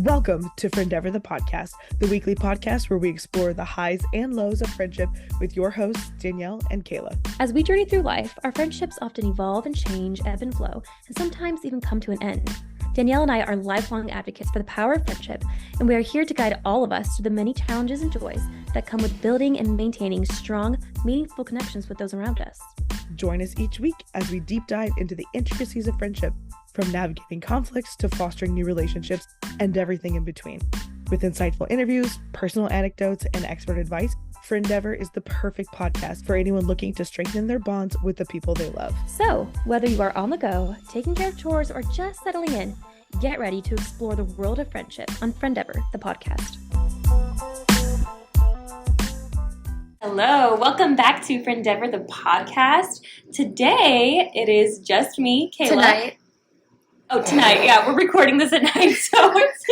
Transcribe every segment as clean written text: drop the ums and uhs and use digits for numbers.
Welcome to Friendeavor, the podcast, the weekly podcast where we explore the highs and lows of friendship with your hosts, Danielle and Kayla. As we journey through life, our friendships often evolve and change, ebb and flow, and sometimes even come to an end. Danielle and I are lifelong advocates for the power of friendship, and we are here to guide all of us through the many challenges and joys that come with building and maintaining strong, meaningful connections with those around us. Join us each week as we deep dive into the intricacies of friendship, from navigating conflicts to fostering new relationships and everything in between. With insightful interviews, personal anecdotes, and expert advice, Friendeavor is the perfect podcast for anyone looking to strengthen their bonds with the people they love. So, whether you are on the go, taking care of chores, or just settling in, get ready to explore the world of friendship on Friendeavor, the podcast. Hello, welcome back to Friendeavor, the podcast. Today, it is just me, Kayla. Tonight. Yeah, we're recording this at night, so it's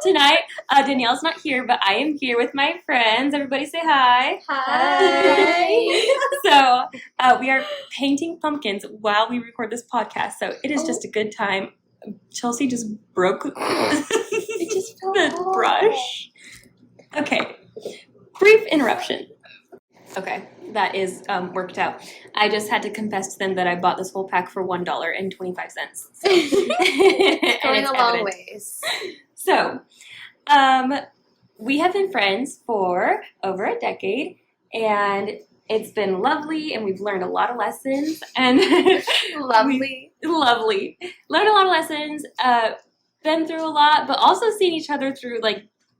tonight. Danielle's not here, but I am here with my friends. Everybody say hi. Hi. So, we are painting pumpkins while we record this podcast, so it is just a good time. Chelsea just broke the brush. Okay, brief interruption. Okay, that is worked out. I just had to confess to them that I bought this whole pack for $1.25. So. Going a long ways. So, we have been friends for over a decade, and it's been lovely, and we've learned a lot of lessons. And Lovely. Learned a lot of lessons, been through a lot, but also seen each other through,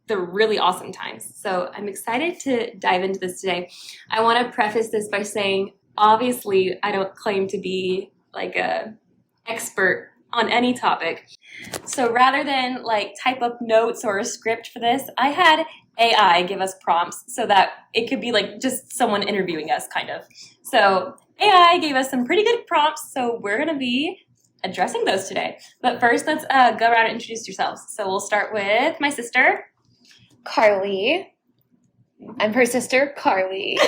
the really awesome times. So I'm excited to dive into this today. I want to preface this by saying, obviously, I don't claim to be a expert on any topic. So rather than type up notes or a script for this, I had AI give us prompts so that it could be just someone interviewing us, kind of. So AI gave us some pretty good prompts, so we're going to be addressing those today. But first, let's go around and introduce yourselves. So we'll start with my sister, Carly. I'm her sister, Carly.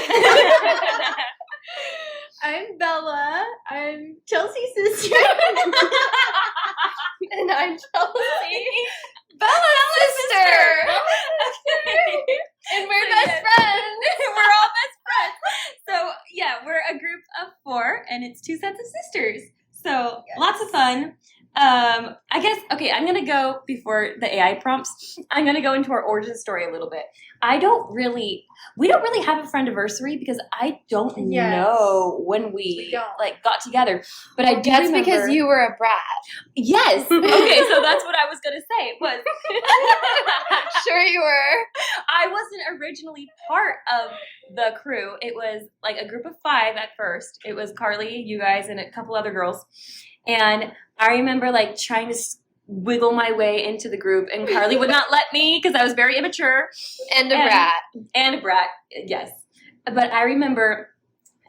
I'm Bella. I'm Chelsea's sister. And I'm Chelsea. Bella's sister. And we're best friends. We're all best friends. So, yeah, we're a group of 4, and it's 2 sets of sisters. So, yes. Lots of fun. I guess, okay, I'm going to go, before the AI prompts, I'm going to go into our origin story a little bit. We don't really have a friendiversary because I don't know when we got together. But I do remember. That's because you were a brat. Yes. Okay, so that's what I was going to say. Was Sure you were. I wasn't originally part of the crew. It was a group of 5 at first. It was Carly, you guys, and a couple other girls. And I remember trying to wiggle my way into the group, and Carly would not let me because I was very immature. And a brat, yes. But I remember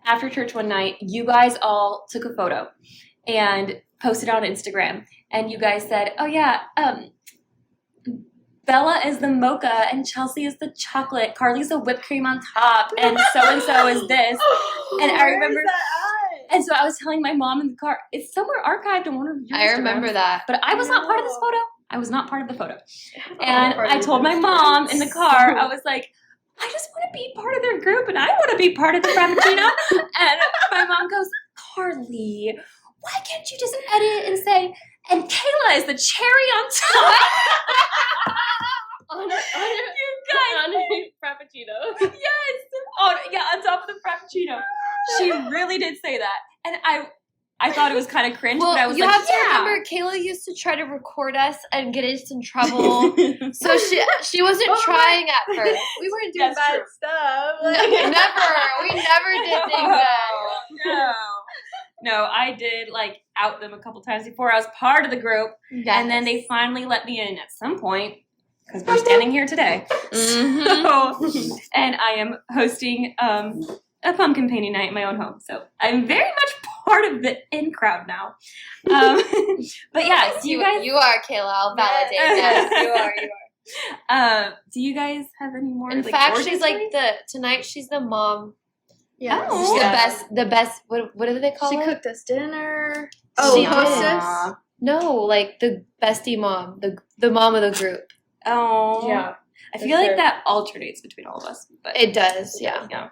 after church one night, you guys all took a photo and posted it on Instagram. And you guys said, oh yeah, Bella is the mocha and Chelsea is the chocolate. Carly's the whipped cream on top, and so is this. And I remember. And so I was telling my mom in the car, it's somewhere archived on one of your I remember that. But I was not part of this photo. I was not part of the photo. And I told my mom in the car, I was like, I just want to be part of their group, and I want to be part of the Frappuccino. And my mom goes, Carly, why can't you just edit and say, and Kayla is the cherry on top? on a Frappuccino. Yes. On top of the Frappuccino. She really did say that. And I thought it was kind of cringe, but I was you have to remember, Kayla used to try to record us and get us in trouble. So she wasn't trying at first. We weren't doing bad stuff. Never. We never did things bad. No, I did out them a couple times before I was part of the group. Yes. And then they finally let me in at some point. Because we're standing here today. Mm-hmm. So, and I am hosting a pumpkin painting night in my own home. So I'm very much part of the in crowd now. But yeah, do you guys... You are, Kayla. I'll validate that. You are. Do you guys have any more? In fact, she's tonight she's the mom. Yeah. She's the best, what do they call it? She cooked us dinner. Oh, she hostess? No, the bestie mom, the mom of the group. Oh. Yeah. I for feel like sure. that alternates between all of us. But It does, yeah. yeah.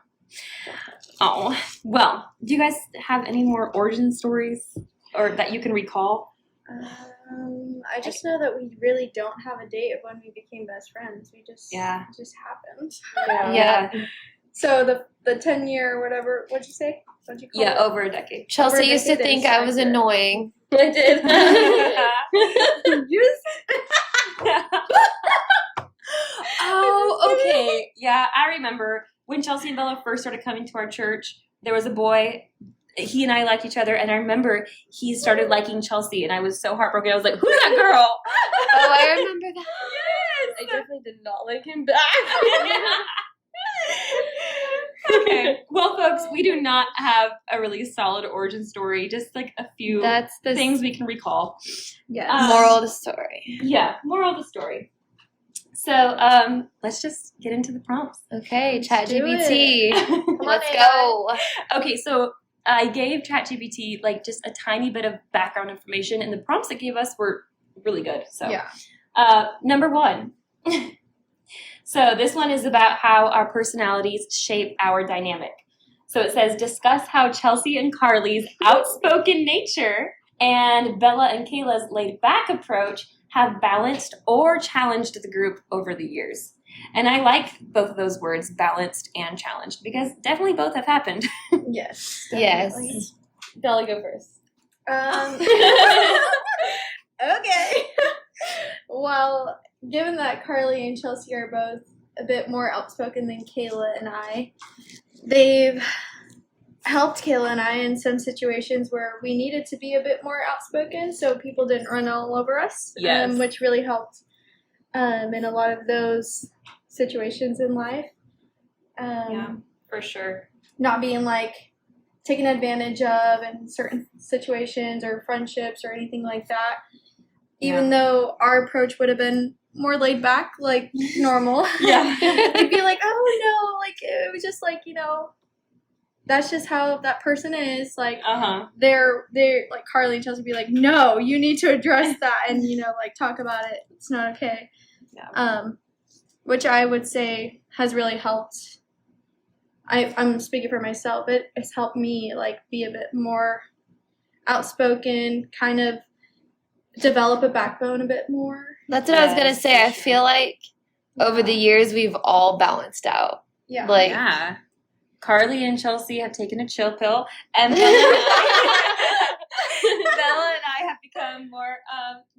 Oh. Well, do you guys have any more origin stories or that you can recall? I just know that we really don't have a date of when we became best friends. We just Yeah. it just happened. Yeah. So the 10-year or whatever, what'd you say? What'd you call Yeah, it? over a decade. Chelsea Over a used to decade think is I was accurate. annoying. I did. Oh, okay. Yeah, I remember when Chelsea and Bella first started coming to our church, there was a boy. He and I liked each other, and I remember he started liking Chelsea, and I was so heartbroken. I was like, who's that girl? Oh, I remember that. I definitely did not like him back. Okay. Well, folks, we do not have a really solid origin story, just like a few That's the things we can recall. Yes. moral of the story. Yeah, moral of the story. So let's just get into the prompts. Okay, Let's do ChatGPT. Come on, Let's AI. go. Okay, so I gave ChatGPT like just a tiny bit of background information, and the prompts it gave us were really good. So, Yeah. number 1. So this one is about how our personalities shape our dynamic. So it says, discuss how Chelsea and Carly's outspoken nature and Bella and Kayla's laid-back approach have balanced or challenged the group over the years. And I like both of those words, balanced and challenged, because definitely both have happened. Yes. Yes. Definitely. Bella, go first. Okay. Well, given that Carly and Chelsea are both a bit more outspoken than Kayla and I, they've helped Kayla and I in some situations where we needed to be a bit more outspoken so people didn't run all over us, Yes. which really helped in a lot of those situations in life. Yeah, for sure. Not being like taken advantage of in certain situations or friendships or anything like that. Even though our approach would have been more laid back, like normal. Yeah. We'd be like, oh no, like it was just like, that's just how that person is. Like Uh-huh. they're like Carly and Chelsea would be like, no, you need to address that and like talk about it. It's not okay. Yeah. Which I would say has really helped. I'm speaking for myself. It's helped me like be a bit more outspoken, kind of develop a backbone a bit more. That's what I was going to Yes, say. I for sure. feel like over the years we've all balanced out. Yeah. Like, Yeah. Carly and Chelsea have taken a chill pill, and Bella and I have become more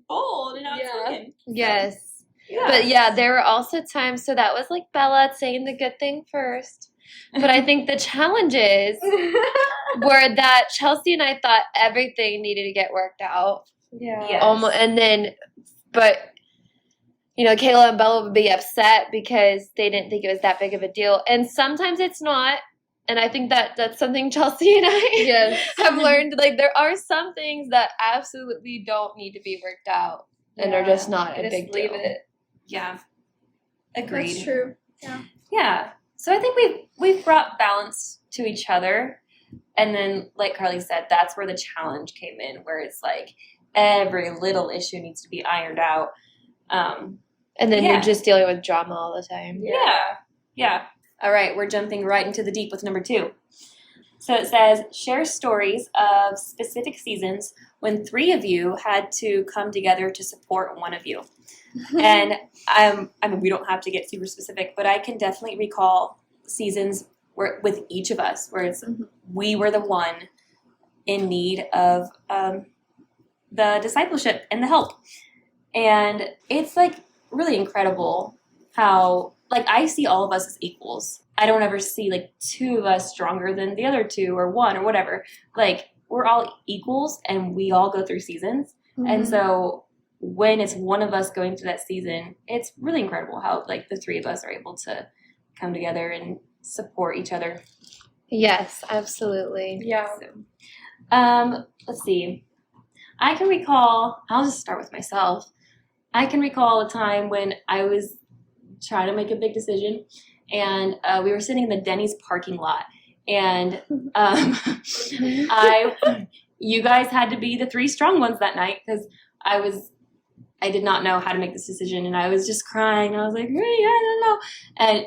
bold and outspoken. yes. Yeah. But yeah, there were also times, so that was like Bella saying the good thing first. But I think the challenges were that Chelsea and I thought everything needed to get worked out. Yeah. Yes. Almost, and then, but Kayla and Bella would be upset because they didn't think it was that big of a deal, and sometimes it's not. And I think that's something Chelsea and I Yes. have learned. Like there are some things that absolutely don't need to be worked out, and are just not a Just big leave deal. it. Yeah. Agreed. That's true. Yeah. So I think we've brought balance to each other. And then, like Carly said, that's where the challenge came in, where it's like every little issue needs to be ironed out. And then Yeah. you're just dealing with drama all the time. Yeah. All right, we're jumping right into the deep with number 2. So it says, share stories of specific seasons when 3 of you had to come together to support one of you. And I mean, we don't have to get super specific, but I can definitely recall seasons where with each of us where it's we were the one in need of the discipleship and the help. And it's like really incredible how like I see all of us as equals. I don't ever see like 2 of us stronger than the other 2 or 1 or whatever. Like we're all equals and we all go through seasons. And so when it's one of us going through that season, it's really incredible how like the 3 of us are able to come together and support each other. Yes, absolutely. Yeah. So, let's see. I can recall, I'll just start with myself. I can recall a time when I was trying to make a big decision and we were sitting in the Denny's parking lot and you guys had to be the 3 strong ones that night because I was I did not know how to make this decision, and I was just crying. I was like, hey, I don't know. And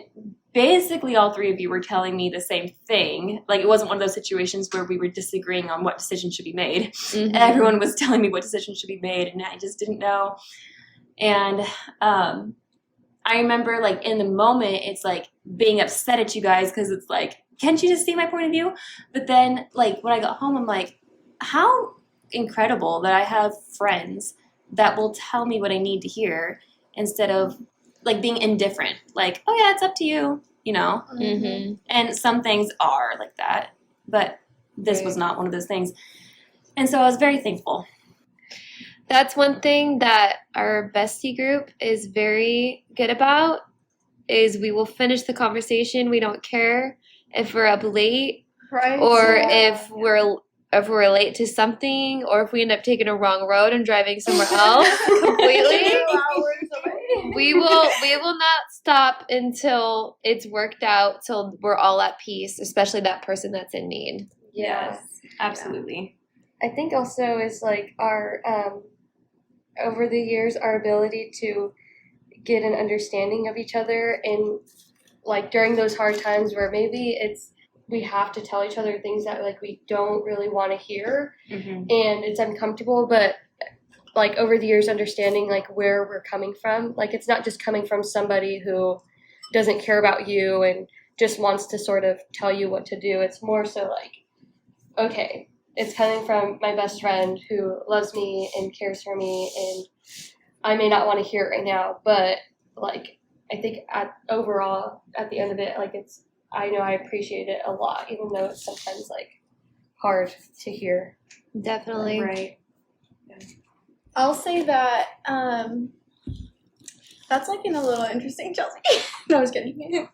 basically all three of you were telling me the same thing. Like, it wasn't one of those situations where we were disagreeing on what decision should be made. Mhm. Everyone was telling me what decision should be made, and I just didn't know. And I remember, like, in the moment, it's like being upset at you guys because it's like, can't you just see my point of view? But then, like, when I got home, I'm like, how incredible that I have friends that will tell me what I need to hear instead of, like, being indifferent. Like, oh, yeah, it's up to you, you know? Mhm. And some things are like that, but this was not one of those things. And so I was very thankful. That's one thing that our bestie group is very good about is we will finish the conversation. We don't care if we're up late Right? or Yeah. if we're late to something or if we end up taking a wrong road and driving somewhere else completely. 2 hours away. We will not stop until it's worked out, till we're all at peace, especially that person that's in need. Yes, absolutely. I think also is like our over the years our ability to get an understanding of each other and like during those hard times where maybe it's we have to tell each other things that like we don't really want to hear Mm-hmm. and it's uncomfortable, but like over the years understanding like where we're coming from, like it's not just coming from somebody who doesn't care about you and just wants to sort of tell you what to do. It's more so like, okay, it's coming from my best friend who loves me and cares for me, and I may not want to hear it right now, but like I think overall at the end of it, like it's I know I appreciate it a lot, even though it's sometimes like hard to hear. Definitely. Right. I'll say that that's like in a little interesting, Chelsea. No, I was kidding.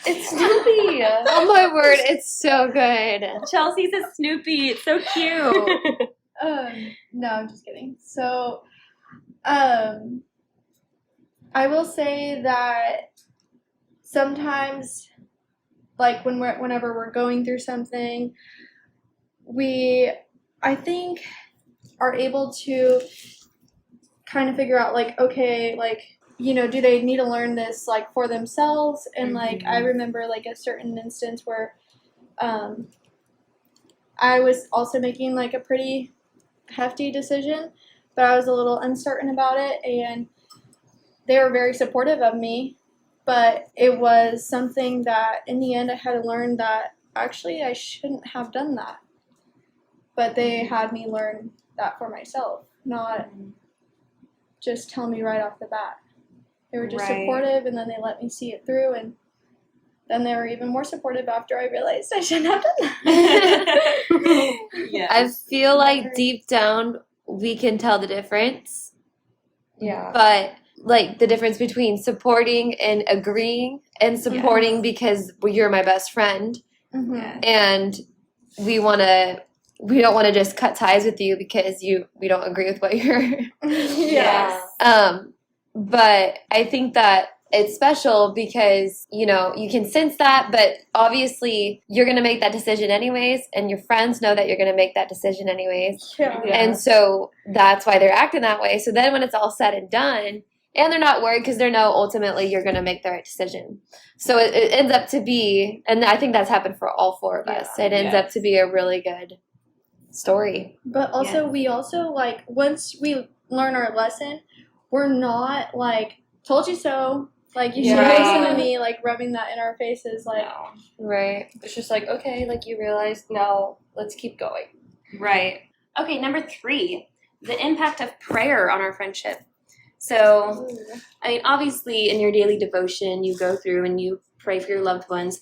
It's Snoopy. Oh my word, it's so good. Chelsea's a Snoopy. It's so cute. No, I'm just kidding. So, I will say that sometimes, like whenever we're going through something, I think, are able to kind of figure out like, okay, like, you know, do they need to learn this like for themselves? And like I remember like a certain instance where I was also making like a pretty hefty decision, but I was a little uncertain about it, and they were very supportive of me, but it was something that in the end I had to learn that actually I shouldn't have done that. But they had me learn that for myself, not just tell me right off the bat. They were just supportive, and then they let me see it through, and then they were even more supportive after I realized I shouldn't have done that. Yeah. I feel like deep down we can tell the difference, Yeah. but like the difference between supporting and agreeing, and supporting because you're my best friend, Mm-hmm. and we don't want to just cut ties with you because we don't agree with what you're. Yes. But I think that it's special because, you know, you can sense that, but obviously you're going to make that decision anyways, and your friends know that you're going to make that decision anyways. Yeah. And so that's why they're acting that way. So then when it's all said and done, and they're not worried because they know ultimately you're going to make the right decision. So it ends up to be, and I think that's happened for all four of us, it ends up to be a really good story. But also, we also, like, once we learn our lesson, we're not, like, told you so. Like, you should listen to me, like, rubbing that in our faces. Like, Right. It's just like, okay, like you realized, now let's keep going. Right. Okay, number 3, the impact of prayer on our friendship. So, I mean, obviously, in your daily devotion, you go through and you pray for your loved ones.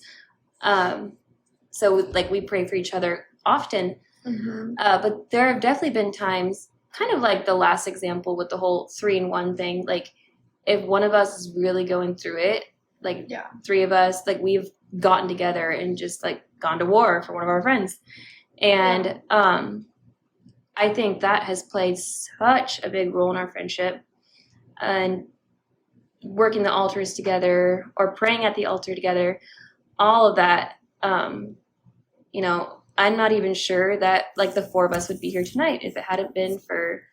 So, like, we pray for each other often. But there have definitely been times, kind of like the last example with the whole 3-in-1 thing, like, if one of us is really going through it, like, 3 of us, like, we've gotten together and just, like, gone to war for one of our friends. And I think that has played such a big role in our friendship. And working the altars together or praying at the altar together, all of that, you know, I'm not even sure that, like, the 4 of us would be here tonight if it hadn't been for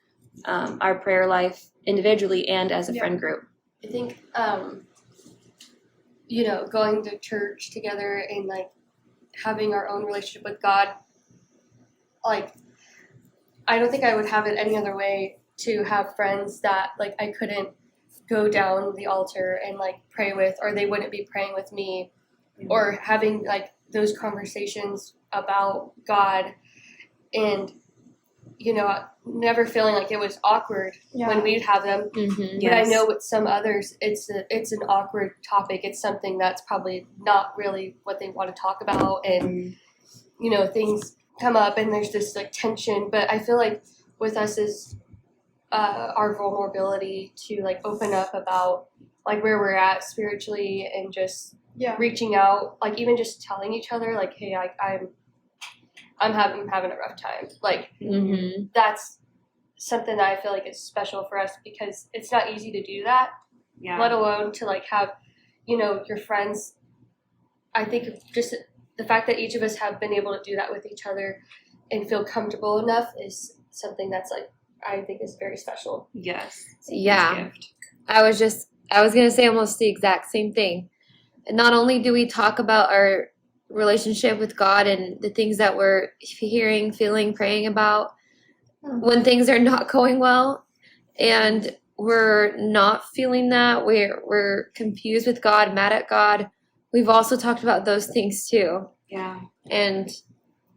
our prayer life individually and as a friend group. I think, going to church together and like having our own relationship with God, like, I don't think I would have it any other way to have friends that like I couldn't go down the altar and like pray with, or they wouldn't be praying with me, or having like those conversations about God, and never feeling like it was awkward when we'd have them. But I know with some others, it's an awkward topic. It's something that's probably not really what they want to talk about, and things come up, and there's this like tension. But I feel like with us is our vulnerability to like open up about like where we're at spiritually, and just reaching out, like even just telling each other like, hey, I'm having a rough time. Like that's something that I feel like is special for us, because it's not easy to do that. Let alone to like have, your friends. I think just the fact that each of us have been able to do that with each other and feel comfortable enough is something that's like, I think is very special. Yes. Yeah. I was going to say almost the exact same thing. Not only do we talk about our relationship with God and the things that we're hearing, feeling, praying about when things are not going well, and we're not feeling that, we're confused with God, mad at God. We've also talked about those things too. Yeah. And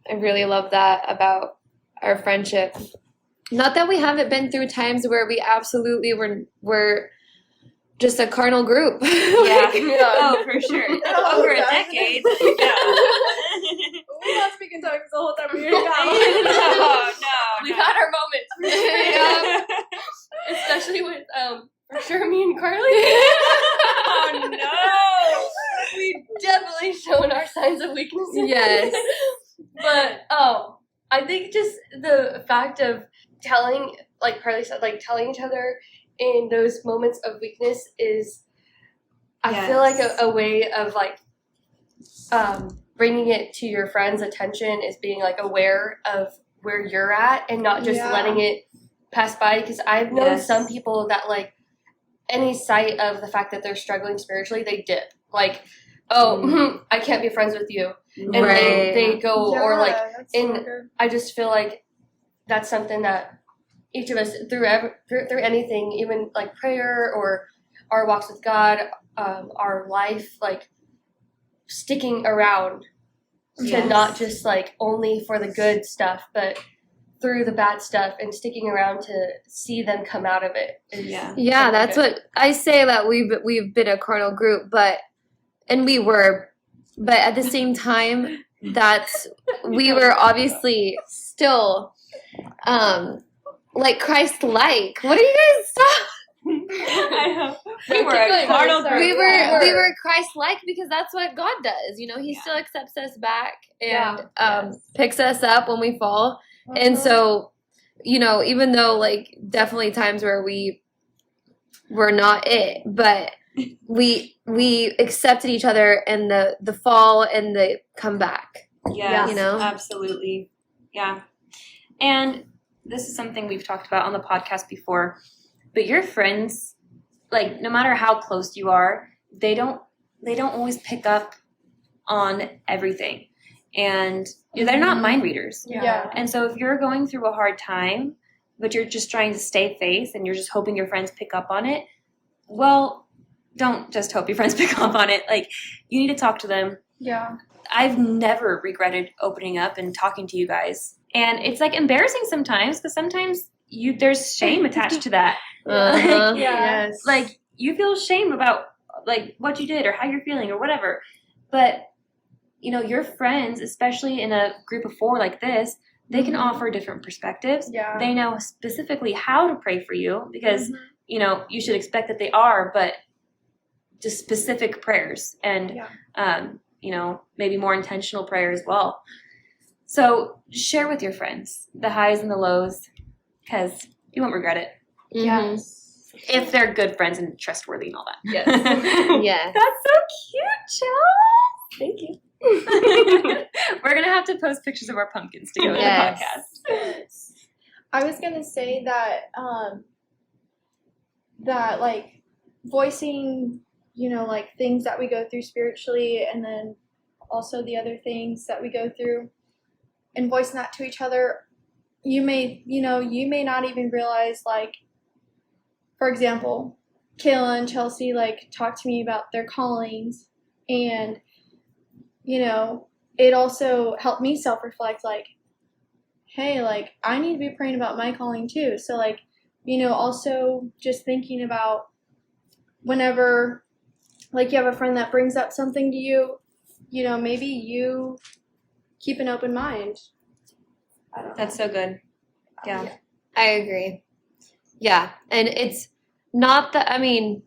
I really love that about our friendship. Not that we haven't been through times where we absolutely were just a carnal group. Oh, for sure. Over a decade. We not speaking tongues the whole time we were in No. We've had our moments. Especially with, for sure, me and Carly. Oh, no. We've definitely shown our signs of weakness. Yes. But I think just the fact of telling, like Carly said, like telling each other in those moments of weakness is, I feel like a way of like bringing it to your friend's attention, is being like aware of where you're at and not just letting it pass by. Because I've known some people that like any sight of the fact that they're struggling spiritually, they dip. Like, I can't be friends with you. And they go, or like, and I just feel like that's something that each of us through anything, even like prayer or our walks with God, our life, like sticking around to not just like only for the good stuff, but through the bad stuff, and sticking around to see them come out of it. Yeah, that's what I say, that we've been a carnal group, but at the same time, that's we were obviously still like Christ-like. What are you guys I know. We were a carnal group. We were Christ-like because that's what God does. He still accepts us back and picks us up when we fall. And so, even though like definitely times where we were not it, but we accepted each other in the fall and the comeback. Yes, absolutely. Yeah. And this is something we've talked about on the podcast before, but your friends, like no matter how close you are, they don't always pick up on everything. And they're not mind readers. Yeah. And so if you're going through a hard time, but you're just trying to stay faith and you're just hoping your friends pick up on it, well, don't just hope your friends pick up on it. Like, you need to talk to them. Yeah. I've never regretted opening up and talking to you guys. And it's like embarrassing sometimes, because sometimes there's shame attached to that. Like you feel shame about like what you did or how you're feeling or whatever. But your friends, especially in a group of 4 like this, they can offer different perspectives. Yeah. They know specifically how to pray for you, because you should expect that they are, but just specific prayers and maybe more intentional prayer as well. So share with your friends the highs and the lows, because you won't regret it. Yes. If they're good friends and trustworthy and all that. Yes. Yeah. That's so cute, Chels. Thank you. We're going to have to post pictures of our pumpkins to go with the podcast. I was gonna say that that like voicing, like things that we go through spiritually, and then also the other things that we go through, and voicing that to each other. You may not even realize, like, for example, Kayla and Chelsea like talk to me about their callings, and it also helped me self-reflect, like, hey, like, I need to be praying about my calling too. So, like, also just thinking about whenever, like, you have a friend that brings up something to you, maybe you keep an open mind. I don't know. That's so good. Yeah. I agree. Yeah, and it's not that, I mean,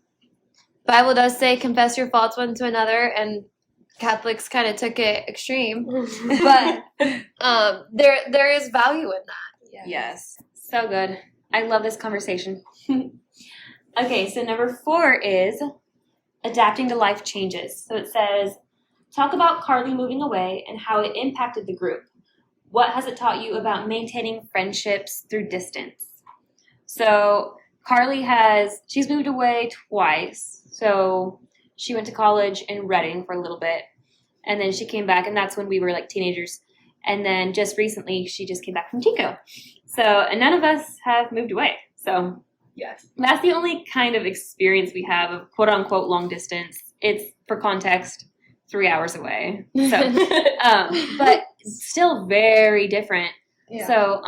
Bible does say confess your faults one to another, and Catholics kind of took it extreme, but there is value in that. Yes. So good. I love this conversation. Okay, so number 4 is adapting to life changes. So it says, talk about Carly moving away and how it impacted the group. What has it taught you about maintaining friendships through distance? So Carly she's moved away twice. So she went to college in Reading for a little bit, and then she came back, and that's when we were like teenagers. And then just recently, she just came back from Tico. So, and none of us have moved away. So Yes. that's the only kind of experience we have of quote unquote long distance. It's, for context, 3 hours away. So, but still very different. Yeah. So,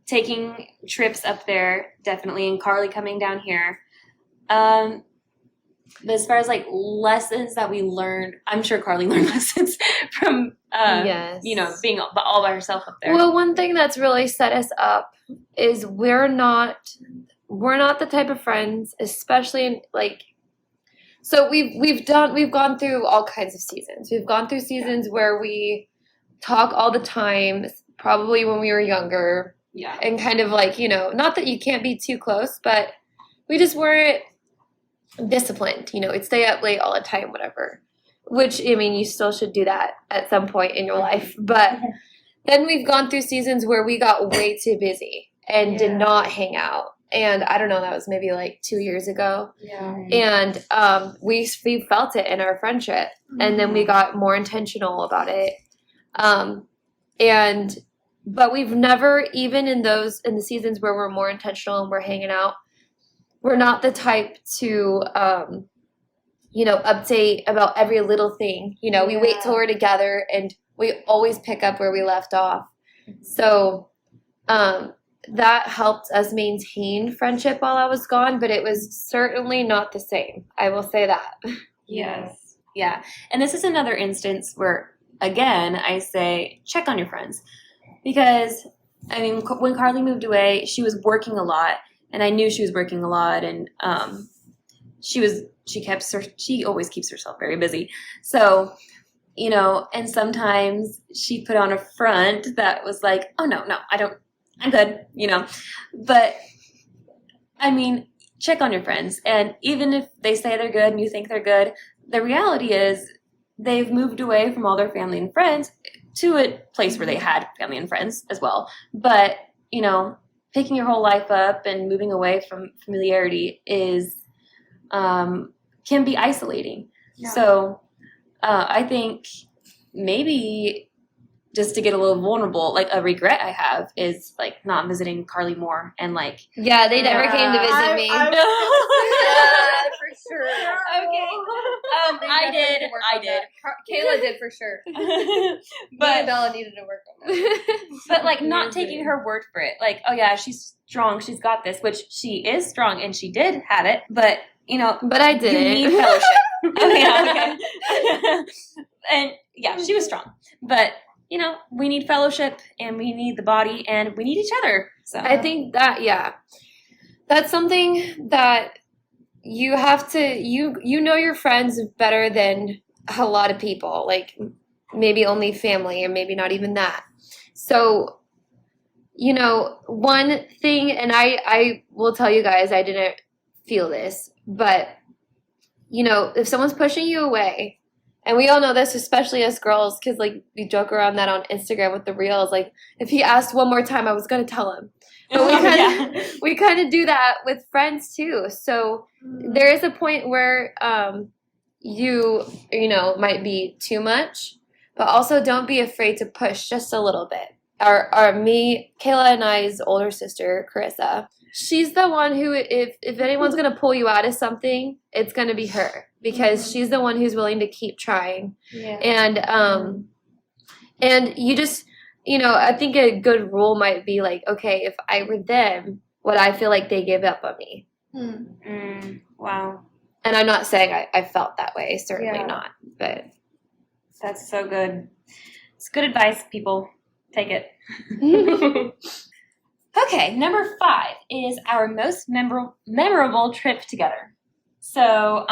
taking trips up there, definitely, and Carly coming down here. But as far as like lessons that we learned, I'm sure Carly learned lessons from, Yes. being all by herself up there. Well, one thing that's really set us up is we're not the type of friends, especially in, like, so we've gone through all kinds of seasons. We've gone through seasons where we talk all the time, probably when we were younger, Yeah. and kind of like, not that you can't be too close, but we just weren't disciplined. We'd stay up late all the time, whatever. Which, I mean, you still should do that at some point in your life. But then we've gone through seasons where we got way too busy and did not hang out. And I don't know, that was maybe like 2 years ago. Yeah. And we felt it in our friendship. And then we got more intentional about it. But we've never, even in the seasons where we're more intentional and we're hanging out, we're not the type to, update about every little thing. We wait till we're together, and we always pick up where we left off. So that helped us maintain friendship while I was gone, but it was certainly not the same. I will say that. Yes. Yeah. And this is another instance where, again, I say check on your friends. Because, I mean, when Carly moved away, she was working a lot, and I knew she was working a lot, and she always keeps herself very busy. So, and sometimes she put on a front that was like, oh, no, I'm good, But, I mean, check on your friends. And even if they say they're good and you think they're good, the reality is they've moved away from all their family and friends to a place where they had family and friends as well. But, picking your whole life up and moving away from familiarity can be isolating. Yeah. So I think maybe just to get a little vulnerable, like a regret I have is like not visiting Carly more, and like, Yeah, they never came to visit me. Yeah, for sure. okay. I did. Kayla did for sure. But Bella needed to work on that. But like not taking her word for it. Like, oh yeah, she's strong, she's got this, which she is strong and she did have it, but But I didn't. you need fellowship. Okay. And yeah, she was strong. But we need fellowship, and we need the body, and we need each other. So I think that, that's something that you have to, your friends better than a lot of people, like maybe only family, and maybe not even that. So, one thing, and I will tell you guys, I didn't feel this, but, if someone's pushing you away And we all know this, especially as girls, because like we joke around that on Instagram with the reels. Like if he asked one more time, I was gonna tell him. But we kind of do that with friends too. So there is a point where you might be too much, but also don't be afraid to push just a little bit. Kayla and I's older sister, Carissa, she's the one who, if anyone's going to pull you out of something, it's going to be her, because she's the one who's willing to keep trying. Yeah. And you just, I think a good rule might be like, okay, if I were them, would I feel like they gave up on me? Wow. And I'm not saying I felt that way, certainly not, but. That's so good. It's good advice, people. Take it. Okay, number 5 is our most memorable trip together. So,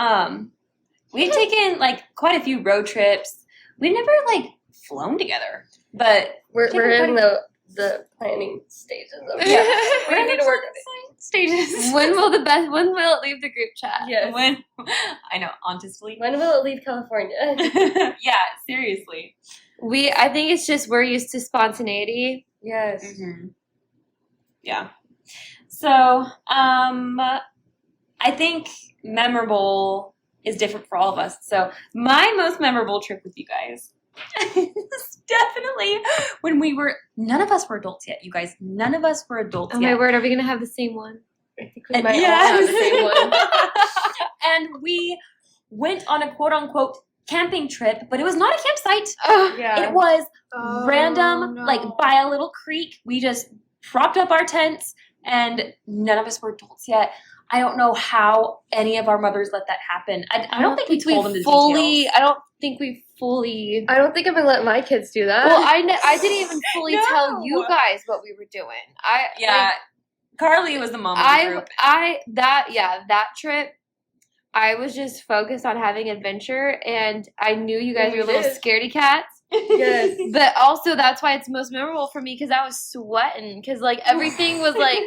we've taken like quite a few road trips. We've never like flown together, but We're in the planning stages of it. Yeah, We need to work on it. stages. When will it leave the group chat? Yes. When I know, honestly. When will it leave California? Yeah, seriously. I think it's just we're used to spontaneity. Yes. Mm-hmm. Yeah. So, I think memorable is different for all of us. So, my most memorable trip with you guys is definitely when none of us were adults yet, you guys. None of us were adults Oh yet. my word, are we going to have the same one? I think we might all have the same one. And we went on a quote-unquote camping trip, but it was not a campsite. Yeah. It was Oh, random, no. like by a little creek. We just propped up our tents, and none of us were adults yet. I don't know how any of our mothers let that happen. I don't think we told them the details. I don't think we fully. I don't think I'm going to let my kids do that. Well, I didn't even fully No. tell you guys what we were doing. Carly was the mom of the group. That trip, I was just focused on having adventure, and I knew you guys We were little did. scaredy cats. Yes. But also, that's why it's most memorable for me, because I was sweating, because like everything was like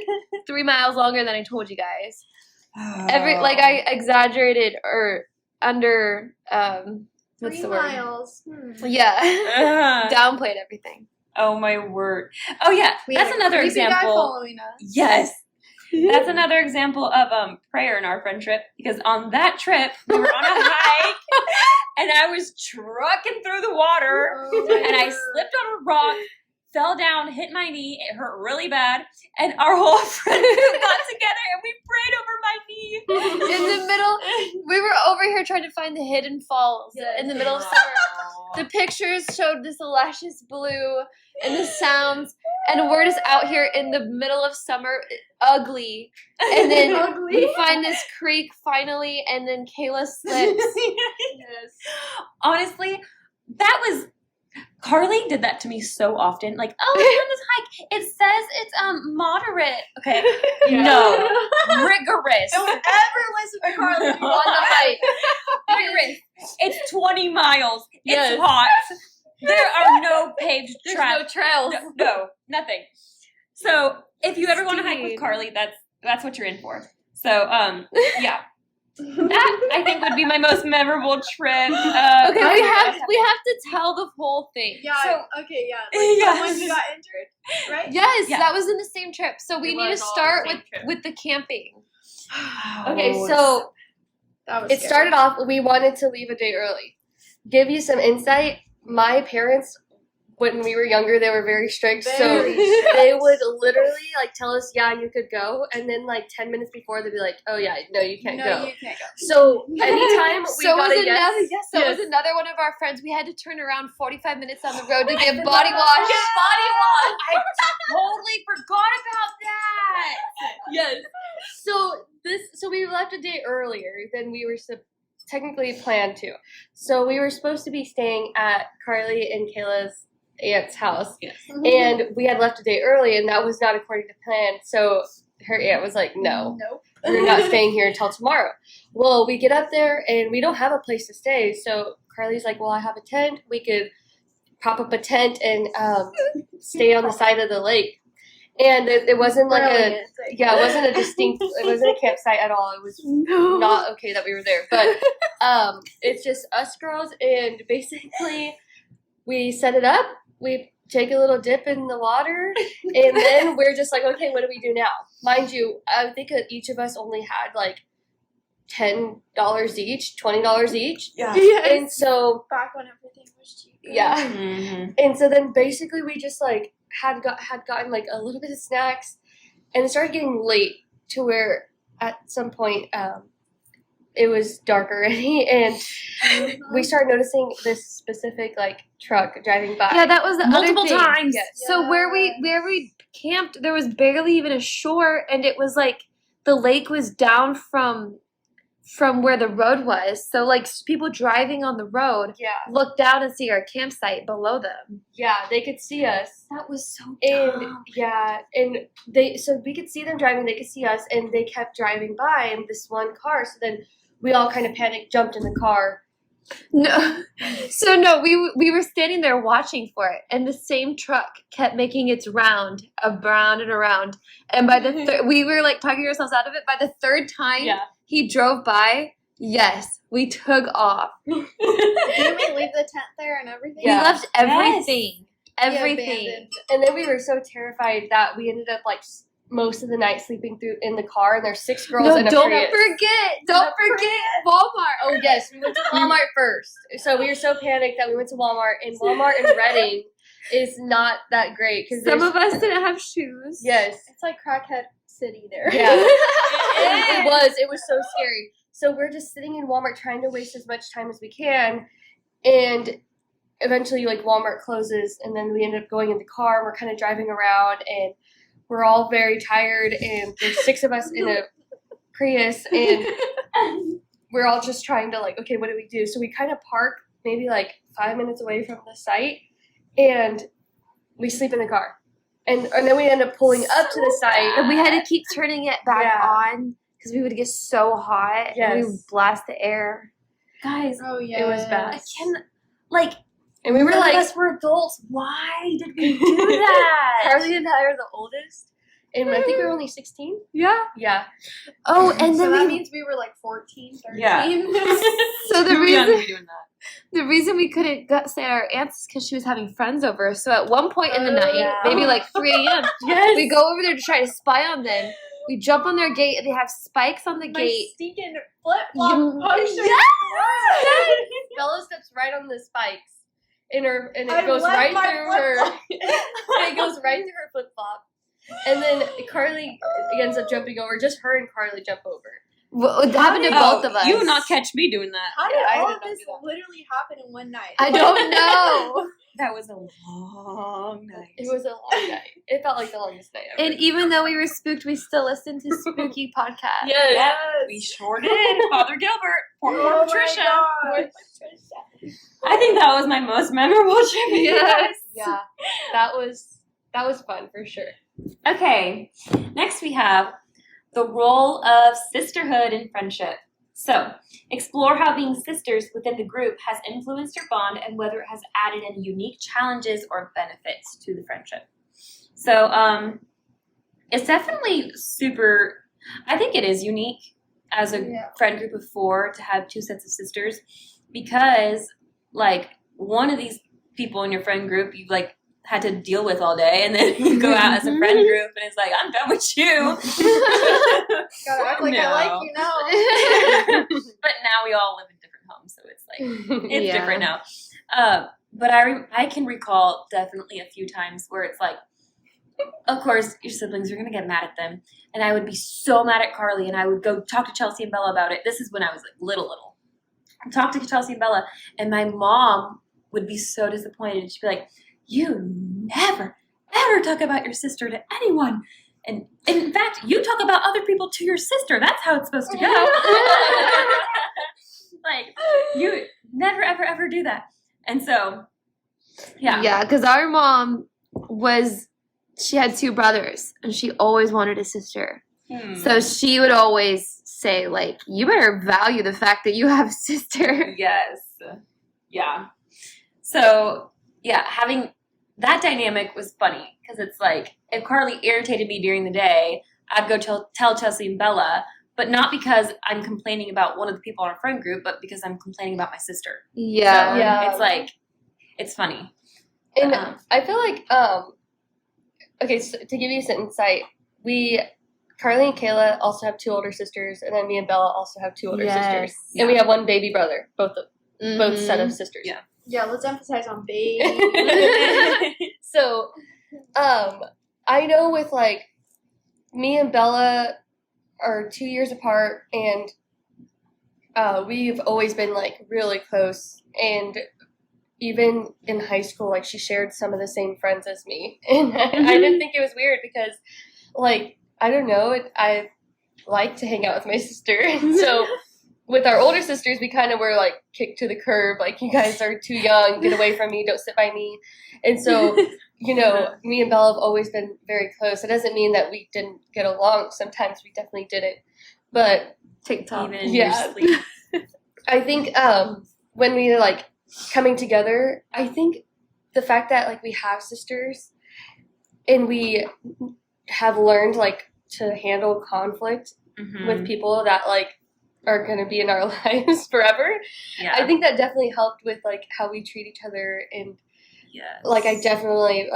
3 miles longer than I told you guys. I exaggerated or under what's 3 the word? miles. Yeah, downplayed everything. Oh my word. Oh yeah, that's another Creepy guy example. following us. Yes. That's another example of prayer in our friendship, because on that trip we were on a hike and I was trucking through the water and I slipped on a rock, fell down, hit my knee, it hurt really bad, and our whole friend group got together and we prayed over my knee. In the middle, we were over here trying to find the hidden falls in the middle of summer. The pictures showed this luscious blue and the sounds, and we're just out here in the middle of summer, ugly. And then we find this creek finally, and then Kayla slips. Yes. Honestly, that was Carly did that to me so often. Like, oh, we're on this hike. It says it's moderate. Okay. No. Rigorous. Don't ever listen to Carly On the hike. Rigorous. It's 20 miles. Yes. It's hot. There are no paved There's tracks. no trails. No, nothing. So if you ever want to hike with Steve. Carly, that's what you're in for. So yeah. That I think would be my most memorable trip. Okay, we have to tell the whole thing. Yeah. So- Okay. Yeah. Yes. Someone who got injured, right? Yes, Yeah. that was in the same trip. So we It need was to all start the same trip. with the camping. Oh, Okay, so That was It started off, we wanted to leave a day early. Give you some insight, my parents, when we were younger, they were very strict. So Very they would literally like tell us, yeah, you could go. And then like 10 minutes before, they'd be like, oh yeah, no, you can't No, go. you can't go. So anytime we So got was a yes, was another one of our friends. We had to turn around 45 minutes on the road to I get forgot body about wash. that. Body wash. I totally forgot about that. Yes. So we left a day earlier than we were technically planned to. So we were supposed to be staying at Carly and Kayla's aunt's house. Yes. And we had left a day early, and that was not according to plan. So her aunt was like, no, Nope. we're not staying here until tomorrow. Well, we get up there, and we don't have a place to stay. So Carly's like, well, I have a tent. We could prop up a tent and stay on the side of the lake. And it wasn't like Brilliant. it wasn't it wasn't a campsite at all. It was not okay that we were there. But it's just us girls, and basically we set it up. We take a little dip in the water, and then we're just like, okay, what do we do now? Mind you, I think that each of us only had like $10 each, $20 each. Yeah. And so Back when everything was cheap. yeah. Mm-hmm. And so then basically we just like had gotten like a little bit of snacks, and it started getting late to where at some point it was dark already, and we started noticing this specific like truck driving by. Yeah, that was the Multiple other thing. times. Yes. So where we camped, there was barely even a shore, and it was like the lake was down from where the road was. So like people driving on the road Yeah, look down and see our campsite below them. yeah, they could see us. That was so And dumb. yeah, and so we could see them driving, they could see us, and they kept driving by in this one car. So then we all kind of panicked, jumped in the car. No, so no, we were standing there watching for it, and the same truck kept making its round around and around. And by the we were like talking ourselves out of it. By the third time he drove by, yes, we took off. Didn't we leave the tent there and everything? Yeah. We left everything, Yeah, everything. abandoned. And then we were so terrified that we ended up like most of the night sleeping through in the car, and there's 6 girls No, in a don't Prius. don't forget Walmart. Oh yes, we went to Walmart first. So we were so panicked that we went to Walmart, and Walmart in Reading is not that great because Some of us didn't have shoes. yes, It's like crackhead city there. yeah, it was so scary. So we're just sitting in Walmart trying to waste as much time as we can, and eventually like Walmart closes, and then we end up going in the car. We're kind of driving around, and we're all very tired, and there's 6 of us in a Prius, and we're all just trying to like, okay, what do we do? So we kind of park maybe like 5 minutes away from the site, and we sleep in the car, and then we end up pulling up to the site, And we had to keep turning it back Yeah. on because we would get so hot and we would Yes. blast the air. Guys, Oh yeah. It was bad. I can like. and we were None like, of us were adults. Why did we do that? Carly and I are the oldest, and I think we were only 16. Yeah. Yeah. Oh, and So then that we, means we were like 14, 13. Yeah. so the Too young to reason be doing that. the reason we couldn't stay at our aunt's is because she was having friends over. So at one point in the night, yeah. maybe like 3 a.m., Yes. we go over there to try to spy on them. We jump on their gate, and they have spikes on the My gate. stinking flip-flop You- potion. Bella steps right on the spikes, and it I goes love right my through her. flip-flop. It goes right through her flip flop, and then Carly ends up jumping over. Just her and Carly jump over. Well, it happened to both of us. You would not catch me doing that. How did I all did of not this do that. literally happen in one night? I don't know. That was a long night. It was a long night. It felt like the longest night ever. And even though we were spooked, we still listened to spooky podcasts. yes. We sure did. Father Gilbert. Poor Oh my Patricia. God. I think that was my most memorable trip. Yes. Yeah. That was fun for sure. Okay. Next we have the role of sisterhood in friendship. So, explore how being sisters within the group has influenced your bond and whether it has added any unique challenges or benefits to the friendship. So, it's definitely super, I think it is unique as a Yeah. friend group of 4 to have 2 sets of sisters because, like, one of these people in your friend group, you like, had to deal with all day, and then you go out as a friend group, and it's like, I'm done with you. Gotta act like I like No. you now. But now we all live in different homes, so it's like it's Yeah. different now. But I can recall definitely a few times where it's like, of course, your siblings are gonna get mad at them, and I would be so mad at Carly, and I would go talk to Chelsea and Bella about it. This is when I was like little. I'd talk to Chelsea and Bella, and my mom would be so disappointed. She'd be like, "You never, ever talk about your sister to anyone. And in fact, you talk about other people to your sister. That's how it's supposed to go." Like, you never, ever, ever do that. And so, yeah. Yeah, because our mom she had 2 brothers, and she always wanted a sister. So she would always say, like, you better value the fact that you have a sister. Yes. Yeah. So, yeah, having that dynamic was funny because it's like if Carly irritated me during the day, I'd go tell Chelsea and Bella, but not because I'm complaining about one of the people in our friend group, but because I'm complaining about my sister. Yeah. So Yeah. it's like, it's funny. And I feel like, okay, so to give you some insight, Carly and Kayla also have 2 older sisters, and then me and Bella also have 2 older sisters. Yeah. And we have 1 baby brother, both set of sisters. Yeah. Yeah, let's emphasize on baby. So, I know with like me and Bella are 2 years apart, and we've always been like really close. And even in high school, like she shared some of the same friends as me, and I didn't think it was weird because, like, I don't know, I like to hang out with my sister, and so. With our older sisters, we kind of were, like, kicked to the curb. Like, you guys are too young. Get away from me. Don't sit by me. And so, you know, me and Bella have always been very close. It doesn't mean that we didn't get along. Sometimes we definitely didn't. But TikTok. Even in Yeah. your sleep. I think when we are, like, coming together, I think the fact that, like, we have sisters and we have learned, like, to handle conflict with people that, like, are going to be in our lives forever. Yeah. I think that definitely helped with like how we treat each other, and Yes. like I definitely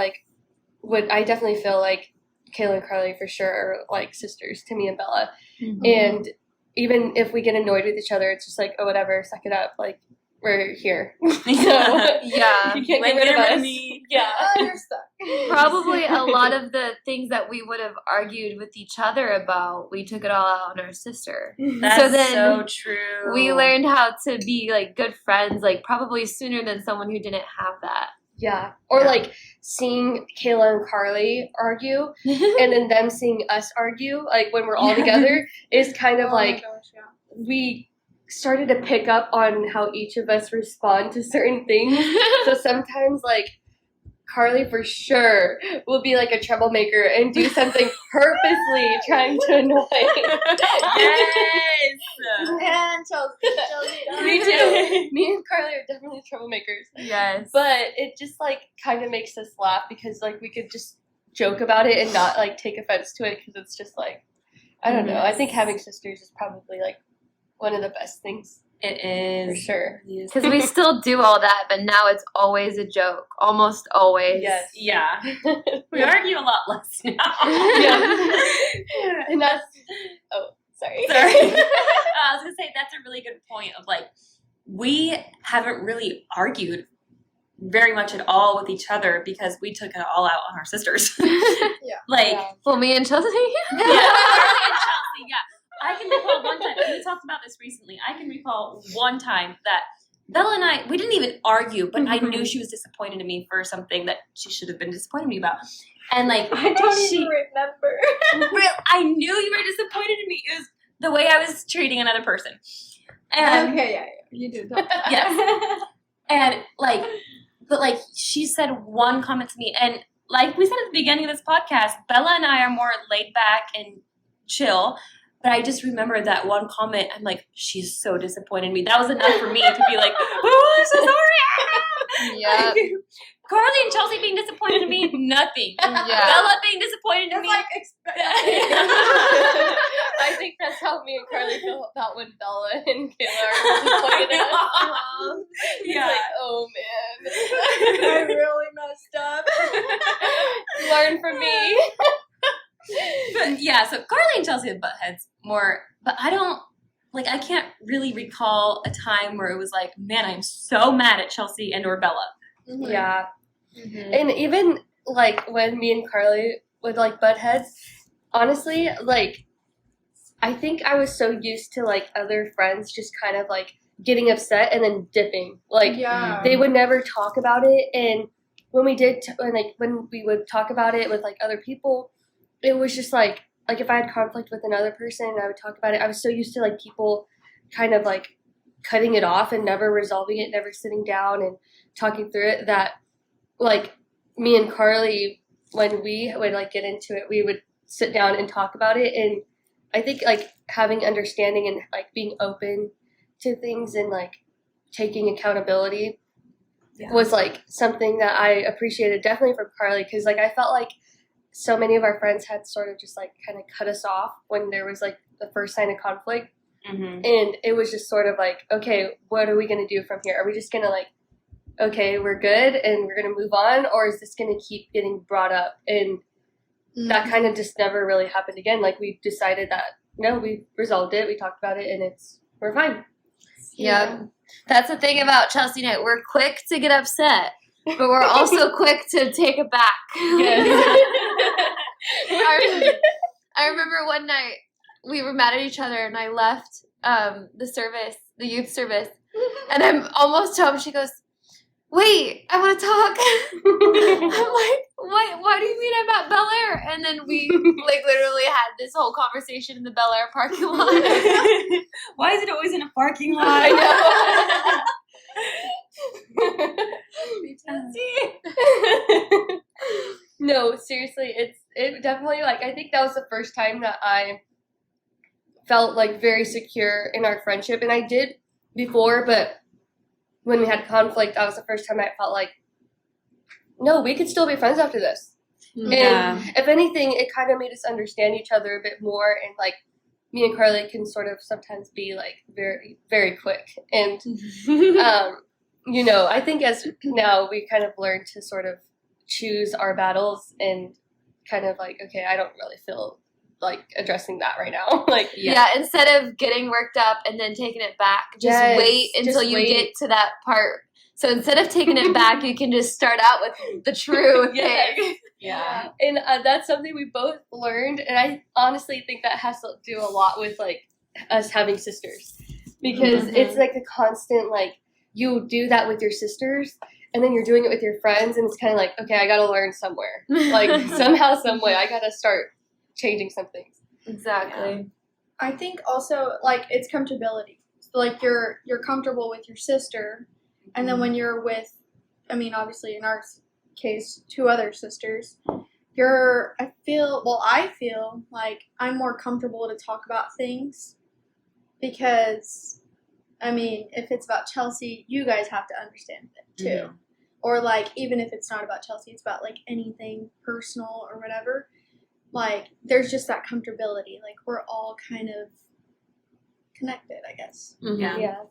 feel like Kayla and Carly for sure are like sisters to me and Bella. And even if we get annoyed with each other, it's just like, oh, whatever, suck it up, like we're here. So Yeah. you can't Like, get rid of get rid of us. me. Yeah. Oh, you're stuck. Probably a lot of the things that we would have argued with each other about, we took it all out on our sister. That's So then so true. We learned how to be like good friends, like probably sooner than someone who didn't have that. Yeah. Or Yeah. like seeing Kayla and Carly argue and then them seeing us argue, like when we're all together, is kind of Oh my like gosh, yeah. we started to pick up on how each of us respond to certain things. So sometimes, like, Carly for sure will be like a troublemaker and do something purposely trying to annoy. Yes. And Chelsea. Me too. Me and Carly are definitely troublemakers. Yes. But it just, like, kind of makes us laugh because, like, we could just joke about it and not, like, take offense to it because it's just, like, I don't know. I think having sisters is probably, like, one of the best things. It is. For sure. Because we still do all that, but now it's always a joke. Almost always. Yes. Yeah. We argue a lot less now. Yeah. And that's, oh, sorry. Sorry. I was going to say, that's a really good point of like, we haven't really argued very much at all with each other because we took it all out on our sisters. Like, Yeah. Well, me and Chelsea. yeah, Carly and Chelsea, yeah. I can recall one time, and we talked about this recently, I can recall one time that Bella and I, we didn't even argue, but I knew she was disappointed in me for something that she should have been disappointed in me about. And like, I don't even remember. I knew you were disappointed in me. It was the way I was treating another person. And Okay, yeah, you do. yes. And like, but like she said one comment to me, and like we said at the beginning of this podcast, Bella and I are more laid back and chill. But I just remember that one comment. I'm like, she's so disappointed in me. That was enough for me to be like, oh, I'm so sorry. Yeah. Like, Carly and Chelsea being disappointed in me, nothing. Yeah. Bella being disappointed in It's me. like I think that's how me and Carly feel about when Bella and Kayla are disappointed in us. It's Yeah. like, oh man. I really messed up. Learn from me. But yeah, so Carly and Chelsea have butt heads more, but I can't really recall a time where it was like, man, I'm so mad at Chelsea and or Bella. Yeah. And even like when me and Carly would like butt heads, honestly, like I think I was so used to like other friends just kind of like getting upset and then dipping. Like Yeah. they would never talk about it, and when we did when we would talk about it with like other people, it was just like if I had conflict with another person and I would talk about it, I was so used to like people kind of like cutting it off and never resolving it, never sitting down and talking through it, that like me and Carly, when we would like get into it, we would sit down and talk about it. And I think like having understanding and like being open to things and like taking accountability was like something that I appreciated definitely from Carly, because like I felt like so many of our friends had sort of just like kind of cut us off when there was like the first sign of conflict. And it was just sort of like, okay, what are we going to do from here? Are we just going to like, okay, we're good and we're going to move on? Or is this going to keep getting brought up? And that kind of just never really happened again. Like we decided that, no, we resolved it. We talked about it and we're fine. Yeah. That's the thing about Chelsea and I. We're quick to get upset, but we're also quick to take it back. I remember one night we were mad at each other and I left the youth service, and I'm almost home. She goes, wait, I want to talk. I'm like, what do you mean I'm at Bel Air? And then we like literally had this whole conversation in the Bel Air parking lot. Why is it always in a parking lot? I know. No, seriously, it definitely, like, I think that was the first time that I felt like very secure in our friendship, and I did before, but when we had conflict, that was the first time I felt like, no, we could still be friends after this. Yeah. And if anything, it kind of made us understand each other a bit more, and like me and Carly can sort of sometimes be like very, very quick. And you know, I think as now we kind of learned to sort of choose our battles and kind of like, okay, I don't really feel like addressing that right now. Like, Yeah, instead of getting worked up and then taking it back, just wait until you get to that part. So instead of taking it back, you can just start out with the true thing. Yeah. And that's something we both learned, and I honestly think that has to do a lot with like us having sisters, because it's like a constant, like, you do that with your sisters and then you're doing it with your friends, and it's kind of like, okay, I gotta learn somewhere, like somehow, some way, I gotta start changing some things. Exactly. I think also like it's comfortability. So, like you're comfortable with your sister, and then when you're with, I mean, obviously in our case, 2 other sisters, I feel like I'm more comfortable to talk about things, because, I mean, if it's about Chelsea, you guys have to understand it too. Mm-hmm. Or like, even if it's not about Chelsea, it's about like anything personal or whatever. Like, there's just that comfortability. Like, we're all kind of connected, I guess. Yeah.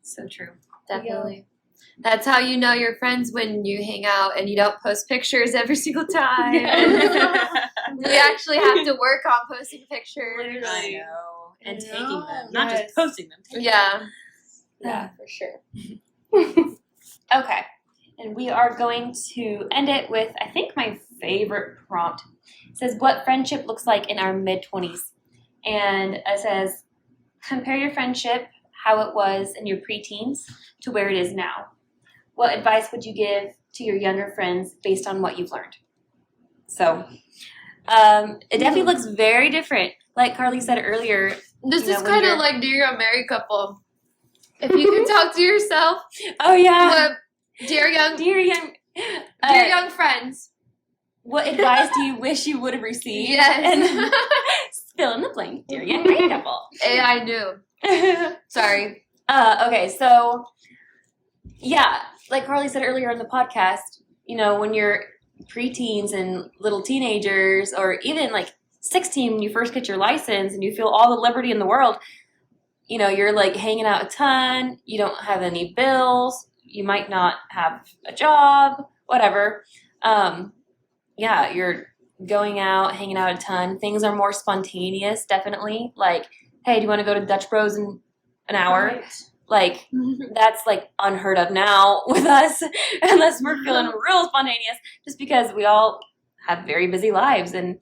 So true. Definitely. That's how you know you're friends, when you hang out and you don't post pictures every single time. We actually have to work on posting pictures. I know. And taking them, Yes. not just posting them. Yeah. Yeah, for sure. Okay. And we are going to end it with, I think, my favorite prompt. It says, what friendship looks like in our mid-20s. And it says, compare your friendship, how it was in your preteens, to where it is now. What advice would you give to your younger friends based on what you've learned? So, it definitely looks very different. Like Carly said earlier. This is when kind you're- of like Dear Young Married Couple. If you can talk to yourself, Oh, yeah. dear young Dear young friends. What advice do you wish you would have received? Yes. And fill in the blank, dear young married couple. I knew. Sorry. Okay, so, yeah, like Carly said earlier on the podcast, you know, when you're preteens and little teenagers, or even like 16 when you first get your license and you feel all the liberty in the world, you know, you're like hanging out a ton, you don't have any bills, you might not have a job, whatever. Yeah, you're going out, hanging out a ton. Things are more spontaneous, definitely. Like, hey, do you want to go to Dutch Bros in an hour? Right. Like, that's like unheard of now with us, unless we're feeling real spontaneous, just because we all have very busy lives. And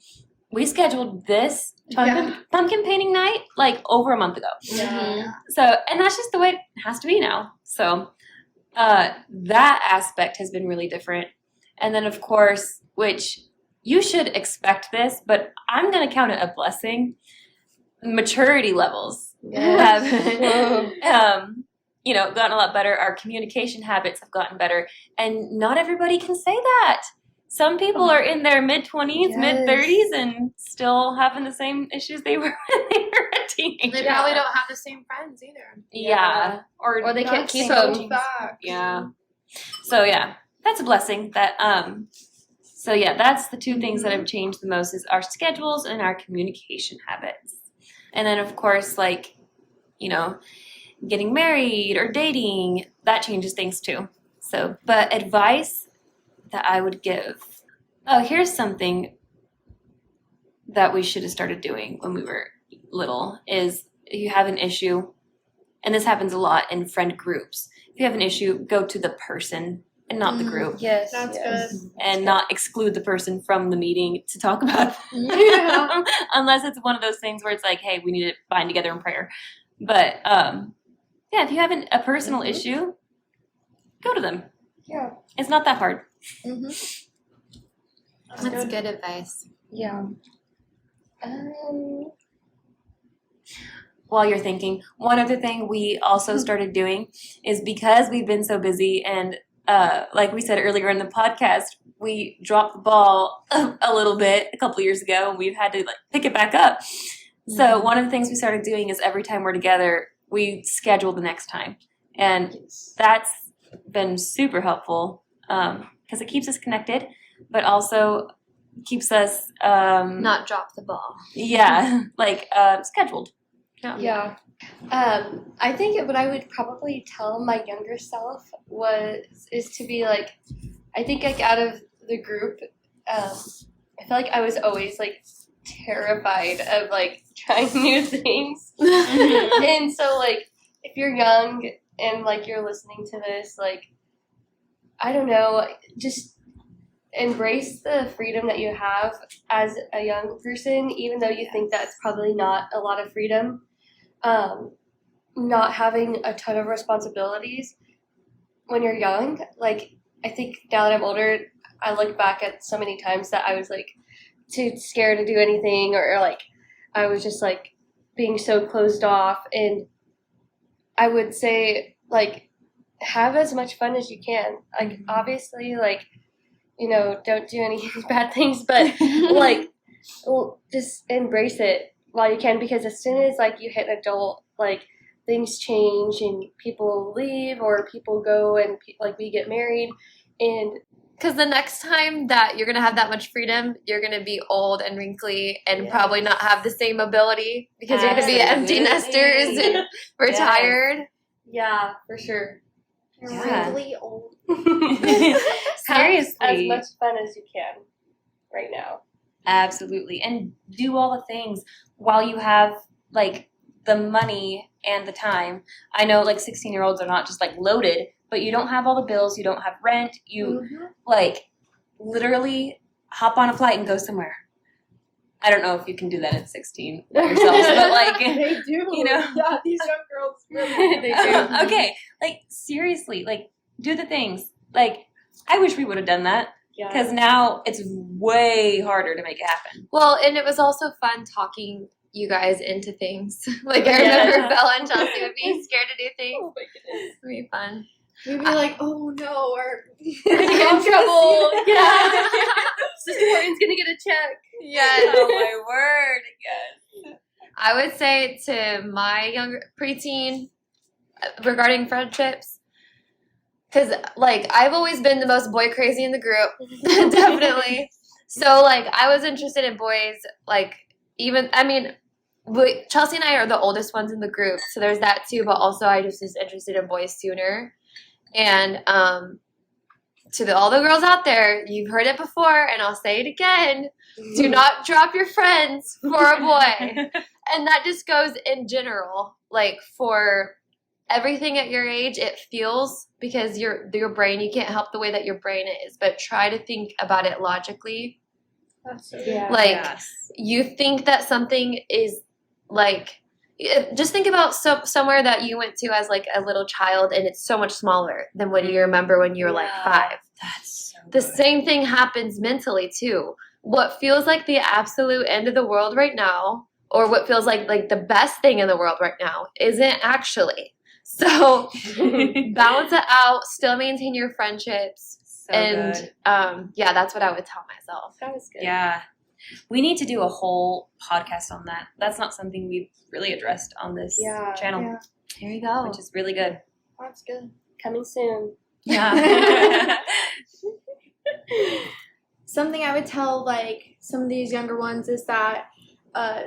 we scheduled this pumpkin painting night like over a month ago. Yeah. So, and that's just the way it has to be now. So, that aspect has been really different. And then, of course, which you should expect this, but I'm going to count it a blessing, maturity levels have, you know, gotten a lot better. Our communication habits have gotten better. And not everybody can say that. Some people are in their mid-20s, mid-30s, and still having the same issues they were when they were a teenager. They probably don't have the same friends either. Yeah. Or Or they can't keep so them. fact. Yeah. So yeah, that's a blessing. So yeah, that's the two things that have changed the most is our schedules and our communication habits. And then of course, like, you know, getting married or dating, that changes things too. So, but advice that I would give. Oh, here's something that we should have started doing when we were little is if you have an issue, and this happens a lot in friend groups. If you have an issue, go to the person and not the group. Yes. That's yes. And not exclude the person from the meeting to talk about it. Yeah. Unless it's one of those things where it's like, hey, we need to bind together in prayer. But yeah, if you have a personal issue, go to them. Yeah. It's not that hard. Mm-hmm. That's good advice. Yeah. While you're thinking, one other thing we also started doing is because we've been so busy and like we said earlier in the podcast, we dropped the ball a little bit a couple years ago and we've had to like pick it back up. So one of the things we started doing is every time we're together, we schedule the next time. And that's been super helpful because it keeps us connected, but also keeps us Not drop the ball. like scheduled. Yeah. I think what I would probably tell my younger self is to be like, I think like out of the group, I feel like I was always like terrified of like trying new things. And so like if you're young and like you're listening to this, like I don't know, just embrace the freedom that you have as a young person, even though you think that's probably not a lot of freedom. Not having a ton of responsibilities when you're young. Like, I think now that I'm older, I look back at so many times that I was like too scared to do anything, or like I was just like being so closed off. And I would say, like, have as much fun as you can. Like, obviously, like, you know, don't do any bad things, but like, just embrace it while you can, because as soon as like you hit an adult, like things change and people leave or people go and like we get married, and Because the next time that you're going to have that much freedom, you're going to be old and wrinkly and probably not have the same ability because you're going to be empty nesters and retired. yeah, for sure. Yeah. Really old. Seriously. Have as much fun as you can right now. Absolutely. And do all the things while you have like the money and the time. I know like 16-year-olds are not just like loaded, but you don't have all the bills, you don't have rent, you like literally hop on a flight and go somewhere. I don't know if you can do that at 16 by yourselves, but like They do. you know. Yeah, these young girls really They do. Okay, like seriously, like do the things. Like I wish we would have done that. Yeah. Because now it's way harder to make it happen. Well, and it was also fun talking you guys into things. Like, I remember Bella and Chelsea would be scared to do things. Oh my goodness. It would be fun. We'd be like, oh no, we're We're gonna get in trouble. Yeah. Sister Morgan's gonna get a check. Yes. Oh my word, yes. I would say to my younger preteen regarding friendships, because like I've always been the most boy crazy in the group, definitely. So like I was interested in boys, like even Chelsea and I are the oldest ones in the group, so there's that too. But also I just was interested in boys sooner. And to all the girls out there, you've heard it before, and I'll say it again: do not drop your friends for a boy. And that just goes in general, like for everything at your age. It feels, because your brain, you can't help the way that your brain is, but try to think about it logically. That's so Yeah. Like you think that something is like, just think about somewhere that you went to as like a little child, and it's so much smaller than what you remember when you were like 5. That's so The good. same thing happens mentally too. What feels like the absolute end of the world right now, or what feels like the best thing in the world right now, isn't actually. So balance it out, still maintain your friendships. So And good. yeah, that's what I would tell myself. That was good. Yeah. We need to do a whole podcast on that. That's not something we've really addressed on this Yeah. channel, Yeah. Here you go. which is really good. That's good. Coming soon. Yeah. Something I would tell like some of these younger ones is that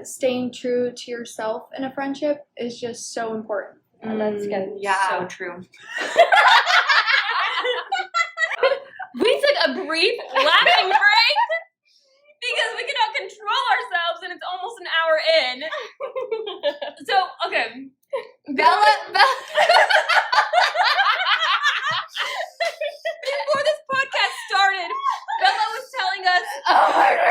staying true to yourself in a friendship is just so important. That's good. Yeah. So true. We took a brief laughing break because we cannot control ourselves and it's almost an hour in. So, okay. Bella. Before this podcast started, Bella was telling us, Oh my God.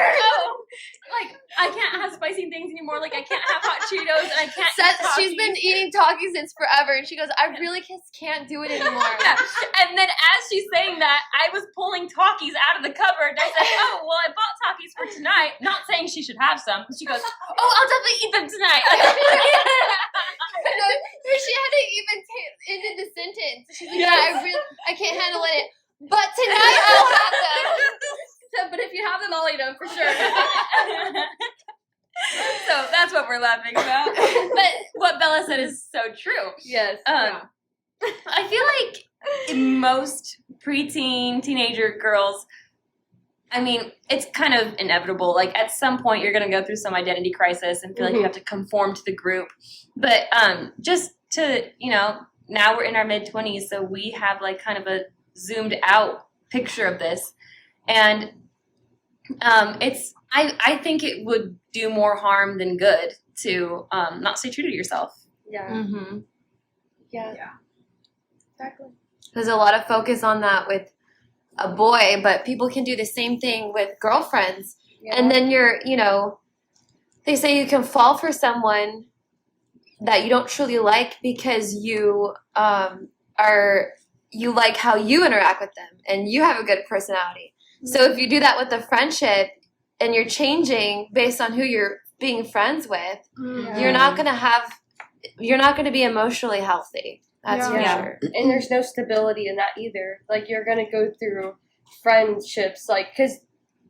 like, I can't have spicy things anymore. Like, I can't have hot Cheetos and I can't She's eat been Takis. eating Takis since forever, and she goes, I really just can't do it anymore. Yeah. And then as she's saying that, I was pulling Takis out of the cupboard. And I said, oh, well, I bought Takis for tonight. Not saying she should have some. She goes, oh, I'll definitely eat them tonight. No, she hadn't even ended the sentence. She's like, yeah, I can't handle it. But tonight I'll have them. But if you have them, I'll eat them for sure. So that's what we're laughing about. But what Bella said is so true. Yes. I feel like most preteen, teenager girls, I mean, it's kind of inevitable. Like, at some point, you're going to go through some identity crisis and feel like you have to conform to the group. But just to, now we're in our mid-20s, so we have, like, kind of a zoomed-out picture of this. And I think it would do more harm than good to not stay true to yourself. Yeah. Mm-hmm. Yeah. Exactly. There's a lot of focus on that with a boy, but people can do the same thing with girlfriends. Yeah. And then they say you can fall for someone that you don't truly like because you you like how you interact with them and you have a good personality. So if you do that with a friendship and you're changing based on who you're being friends with, you're not going to be emotionally healthy. That's for Yeah. sure. And there's no stability in that either. Like, you're going to go through friendships, like, because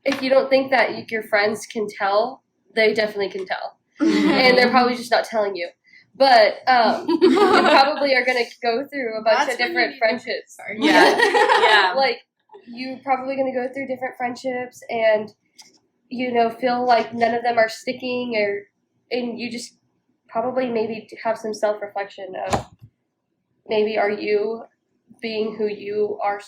if you don't think that your friends can tell, they definitely can tell. And they're probably just not telling you. But you probably are going to go through a bunch of different friendships. Yeah. Yeah. Like, you're probably going to go through different friendships and, feel like none of them are sticking, and you just probably maybe have some self-reflection of maybe are you being who you are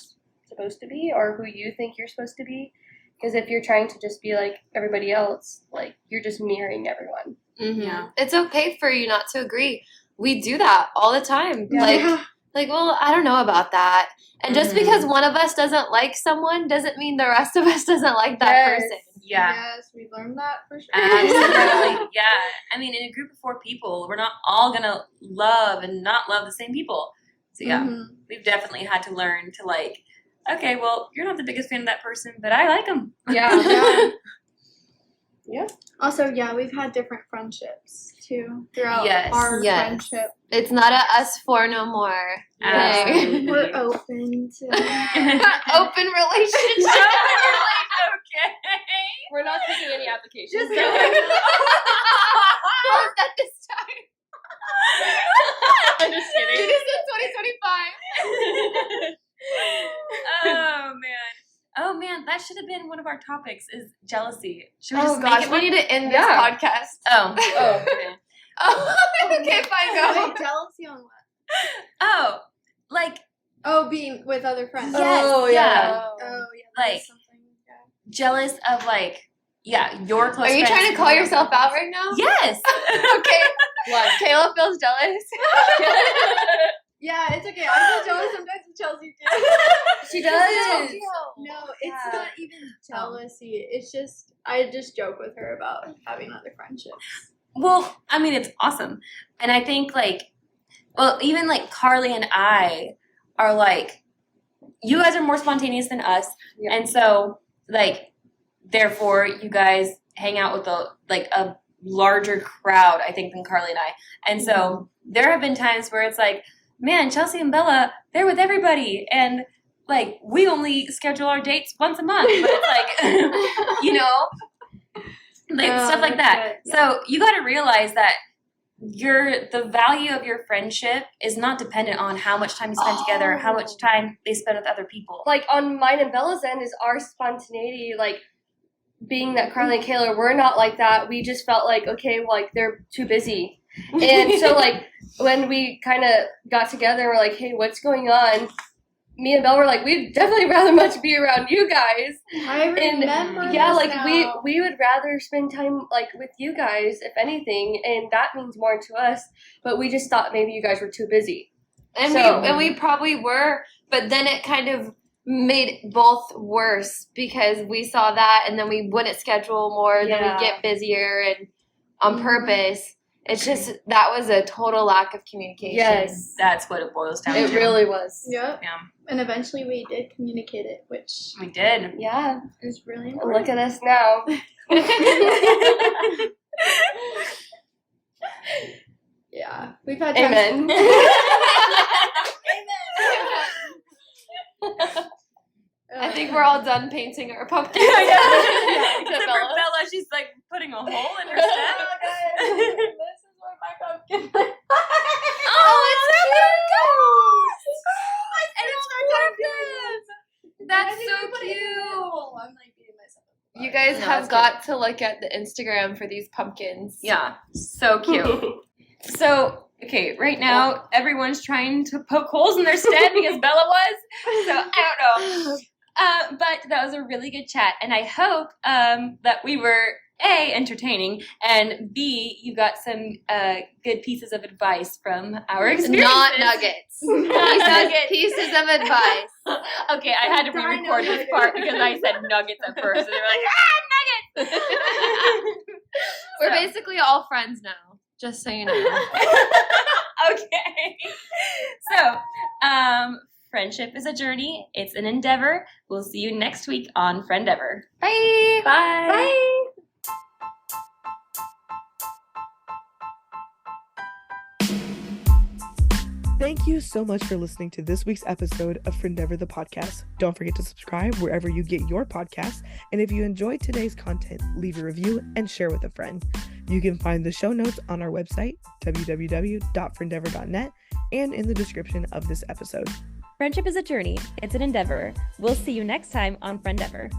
supposed to be or who you think you're supposed to be? Because if you're trying to just be like everybody else, like, you're just mirroring everyone. Mm-hmm. Yeah. It's okay for you not to agree. We do that all the time. Yeah. Like, well, I don't know about that. And just because one of us doesn't like someone doesn't mean the rest of us doesn't like that Yes. person. Yeah. Yes, we learned that for sure. Absolutely. Yeah. I mean, in a group of 4 people, we're not all going to love and not love the same people. So, yeah, we've definitely had to learn to, like, okay, well, you're not the biggest fan of that person, but I like them. Yeah. Also, we've had different friendships too throughout Yes. our Yes. friendship. It's not a us four no more. Absolutely. We're open to Open relationship. Okay. We're not taking any applications. Just Close at this time. I'm just kidding. This is 2025. Oh man, that should have been one of our topics. Is jealousy? Should we Oh just make gosh, it we one? need to end this Yeah. podcast. Oh. Oh, Oh, okay, fine, go. Wait, jealousy on what? Oh, like Oh, being with other friends. Yes, Oh, yeah. Oh, yeah. Like- That's something. jealous of like your close. Are you friends trying to call yourself out right now? Yes. Okay. What? Kayla feels jealous. Yeah, it's okay. I feel jealous sometimes with Chelsea too. She does. No, it's Yeah. not even jealousy. It's just I just joke with her about having other friendships. Well, I mean, it's awesome, and I think even like Carly and I are like, you guys are more spontaneous than us, Yeah. and so like, therefore, you guys hang out with a larger crowd, I think, than Carly and I, and so there have been times where it's like, man, Chelsea and Bella, they're with everybody, and like we only schedule our dates once a month, but it's like, stuff like that. So you got to realize that the value of your friendship is not dependent on how much time you spend together, how much time they spend with other people. Like on mine and Bella's end is our spontaneity, like being that Carly and Kayla, we're not like that. We just felt like, okay, well, like they're too busy. And so like when we kind of got together, we're like, hey, what's going on? Me and Belle were like, we'd definitely rather much be around you guys. I remember. And yeah, like now. we would rather spend time like with you guys, if anything, and that means more to us. But we just thought maybe you guys were too busy. And So- we probably were, but then it kind of made both worse because we saw that and then we wouldn't schedule more, then Yeah. we get busier and on purpose. It's just that was a total lack of communication. Yes, That's what it boils down it to. really was. Yep. Yeah, And eventually we did communicate it, which we did. Yeah, is really and important. look at us now. Yeah. We've had times. Amen. I think we're all done painting our pumpkin. I know. Yeah, Except for Bella. Bella, she's like putting a hole in her stem. This is what my pumpkin. Oh, it's That's I think so we put it in the cute. middle. I'm like beating myself up. You guys No, have that's got to look at the Instagram for these pumpkins. Yeah, so cute. So, okay, right now everyone's trying to poke holes in their stem because Bella was. So I don't know. But that was a really good chat, and I hope that we were A, entertaining, and B, you got some good pieces of advice from our experiences. Not nuggets. Nuggets. Pieces of advice. Okay, I had to re-record this part because I said nuggets at first, and they were like, nuggets! We're basically all friends now, just so you know. Okay. So, friendship is a journey. It's an endeavor. We'll see you next week on Friendeavor. Bye. Bye. Thank you so much for listening to this week's episode of Friendeavor the podcast. Don't forget to subscribe wherever you get your podcasts. And if you enjoyed today's content, leave a review and share with a friend. You can find the show notes on our website, www.friendeavor.net, and in the description of this episode. Friendship is a journey. It's an endeavor. We'll see you next time on Friendeavor.